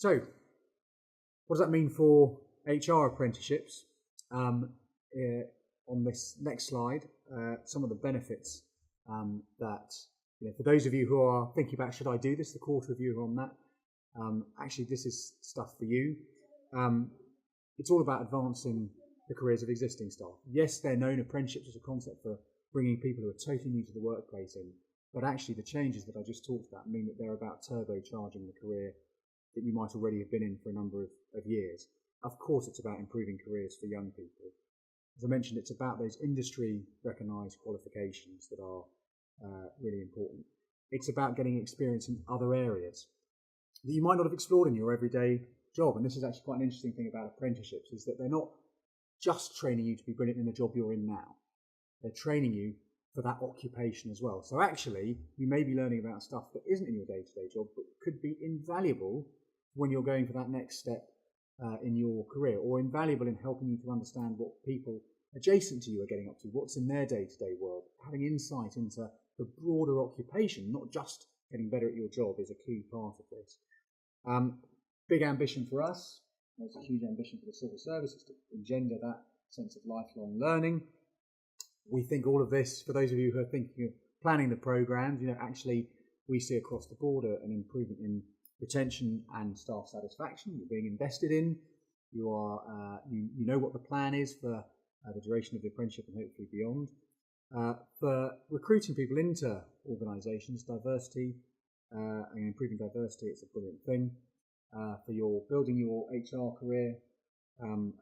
So, what does that mean for HR apprenticeships? On this next slide, some of the benefits that, for those of you who are thinking about, should I do this, the quarter of you who are on that, actually this is stuff for you. It's all about advancing the careers of existing staff. Yes, they're known apprenticeships as a concept for bringing people who are totally new to the workplace in, but actually the changes that I just talked about mean that they're about turbocharging the career that you might already have been in for a number of years. Of course, it's about improving careers for young people. As I mentioned, it's about those industry recognised qualifications that are really important. It's about getting experience in other areas that you might not have explored in your everyday job. And this is actually quite an interesting thing about apprenticeships, is that they're not just training you to be brilliant in the job you're in now. They're training you for that occupation as well. So actually, you may be learning about stuff that isn't in your day-to-day job, but could be invaluable when you're going for that next step in your career, or invaluable in helping you to understand what people adjacent to you are getting up to, what's in their day-to-day world. Having insight into the broader occupation, not just getting better at your job, is a key part of this. Big ambition for us, there's a huge ambition for the civil service, is to engender that sense of lifelong learning. We think all of this, for those of you who are thinking of planning the programmes, actually we see across the board an improvement in retention and staff satisfaction. You're being invested in. You are, you know what the plan is for the duration of the apprenticeship and hopefully beyond. For recruiting people into organisations, diversity and improving diversity, it's a brilliant thing. For your building your HR career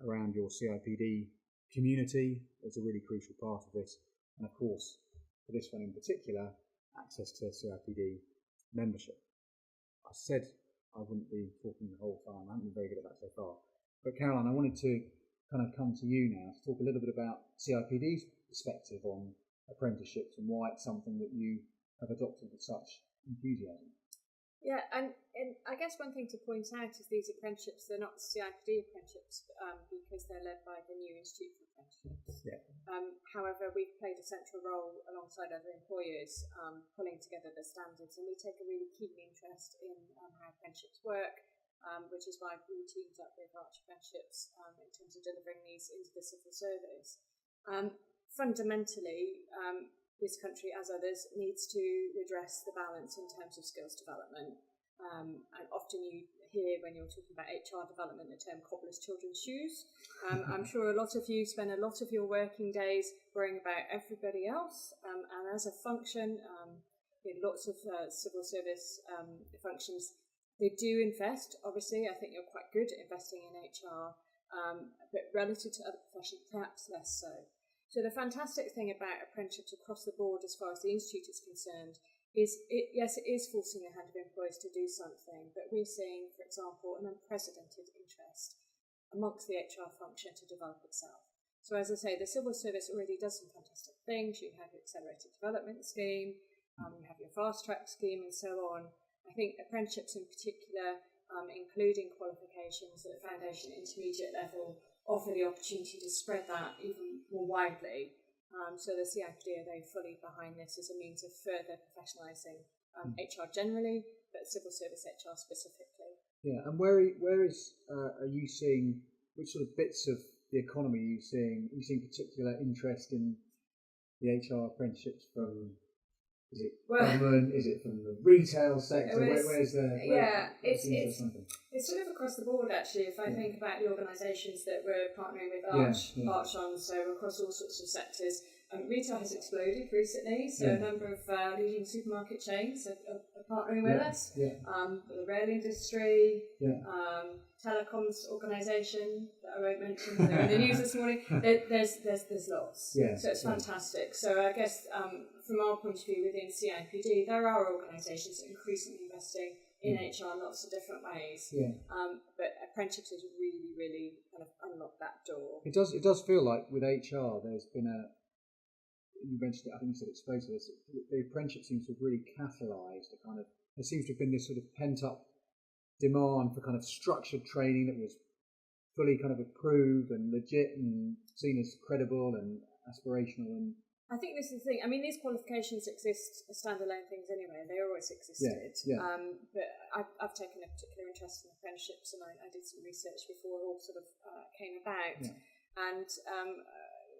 around your CIPD community is a really crucial part of this. And of course, for this one in particular, access to CIPD membership. I said I wouldn't be talking the whole time. I haven't been very good at that so far. But Caroline, I wanted to kind of come to you now to talk a little bit about CIPD's perspective on apprenticeships and why it's something that you have adopted with such enthusiasm. Yeah, and I guess one thing to point out is these apprenticeships, they're not CIPD apprenticeships because they're led by the new Institute for Apprenticeships. Yeah. However, we've played a central role alongside other employers pulling together the standards, and we take a really keen interest in how apprenticeships work, which is why we teamed up with Arch Apprenticeships in terms of delivering these into the civil service. Fundamentally, this country, as others, needs to redress the balance in terms of skills development. And often you hear, when you're talking about HR development, the term cobbler's children's shoes. I'm sure a lot of you spend a lot of your working days worrying about everybody else. And as a function, lots of civil service functions, they do invest. Obviously, I think you're quite good at investing in HR, but relative to other professions, perhaps less so. So the fantastic thing about apprenticeships across the board, as far as the Institute is concerned, is it is forcing the hand of employers to do something, but we're seeing, for example, an unprecedented interest amongst the HR function to develop itself. So as I say, the civil service already does some fantastic things. You have your accelerated development scheme, you have your fast track scheme, and so on. I think apprenticeships in particular, including qualifications at the foundation intermediate level, offer the opportunity to spread that even more widely. So the CIPD are very fully behind this as a means of further professionalising HR generally, but civil service HR specifically. Yeah, and where are you seeing, which sort of bits of the economy are you seeing? Are you seeing particular interest in the HR apprenticeships from? Is it government? Is it from the retail sector? It's sort of across the board actually. If I think about the organisations that we're partnering with Arch on, so across all sorts of sectors. Retail has exploded recently, so a number of leading supermarket chains are partnering with us. The rail industry, telecoms organisation that I won't mention, they're in the news this morning. There's lots. So it's fantastic. So I guess from our point of view within CIPD, there are organisations that are increasingly investing in HR in lots of different ways. But apprenticeships has really, really kind of unlocked that door. It does feel like with HR there's been you mentioned it, I think you said explosive. The apprenticeship seems to have really catalysed there seems to have been this sort of pent up demand for kind of structured training that was fully kind of approved and legit and seen as credible and aspirational. And I think this is the thing. I mean, these qualifications exist as standalone things anyway. They always existed. But I've taken a particular interest in apprenticeships, and I did some research before it all sort of came about. Yeah. And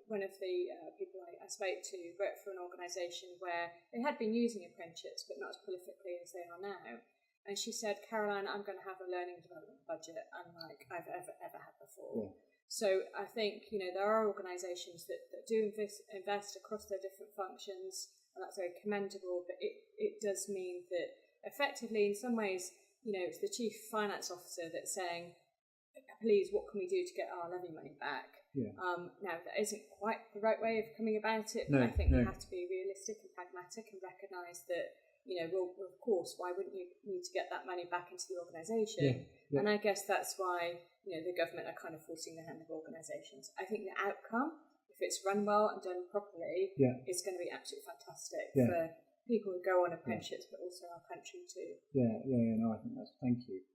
one of the people I spoke to worked for an organisation where they had been using apprenticeships, but not as prolifically as they are now. And she said, Caroline, I'm going to have a learning and development budget unlike I've ever had before. Yeah. So I think, there are organisations that do invest across their different functions, and that's very commendable, but it does mean that effectively, in some ways, it's the chief finance officer that's saying, please, what can we do to get our levy money back? Yeah. Now, that isn't quite the right way of coming about it, but I think we have to be realistic and pragmatic and recognise that, well, of course, why wouldn't you need to get that money back into the organisation? Yeah. And I guess that's why, the government are kind of forcing the hand of organisations. I think the outcome, if it's run well and done properly, is going to be absolutely fantastic for people who go on apprenticeships, but also our country too. No, I think that's, thank you.